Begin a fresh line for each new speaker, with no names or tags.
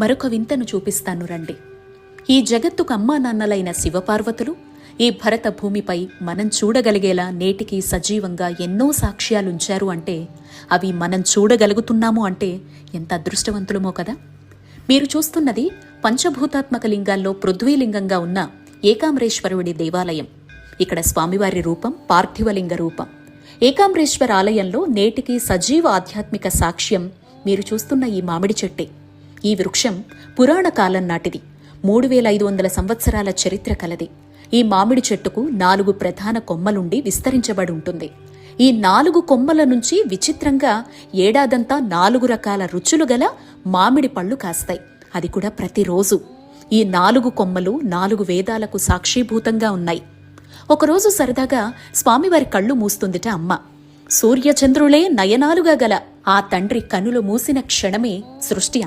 మరొక వింతను చూపిస్తాను రండి. ఈ జగత్తుకు అమ్మా నాన్నలైన శివపార్వతులు ఈ భరత భూమిపై మనం చూడగలిగేలా నేటికి సజీవంగా ఎన్నో సాక్ష్యాలుంచారు అంటే అవి మనం చూడగలుగుతున్నాము అంటే ఎంత అదృష్టవంతులమో కదా. మీరు చూస్తున్నది పంచభూతాత్మక లింగాల్లో పృథ్వీలింగంగా ఉన్న ఏకాంబరేశ్వరుడి దేవాలయం. ఇక్కడ స్వామివారి రూపం పార్థివలింగ రూపం. ఏకాంబరేశ్వర ఆలయంలో నేటికి సజీవ ఆధ్యాత్మిక సాక్ష్యం మీరు చూస్తున్న ఈ మామిడి చెట్టే. ఈ వృక్షం పురాణ కాలం నాటిది. 3500 సంవత్సరాల చరిత్ర కలది. ఈ మామిడి చెట్టుకు 4 ప్రధాన కొమ్మలుండి విస్తరించబడి ఉంటుంది. ఈ 4 కొమ్మల నుంచి విచిత్రంగా ఏడాదంతా 4 రకాల రుచులు గల మామిడి పళ్ళు కాస్తాయి. అది కూడా ప్రతిరోజు. ఈ 4 కొమ్మలు 4 వేదాలకు సాక్షీభూతంగా ఉన్నాయి. ఒకరోజు సరదాగా స్వామివారి కళ్ళు మూస్తుందిట అమ్మ. సూర్యచంద్రులే నయనాలుగా గల ఆ తండ్రి కనులు మూసిన క్షణమే సృష్టి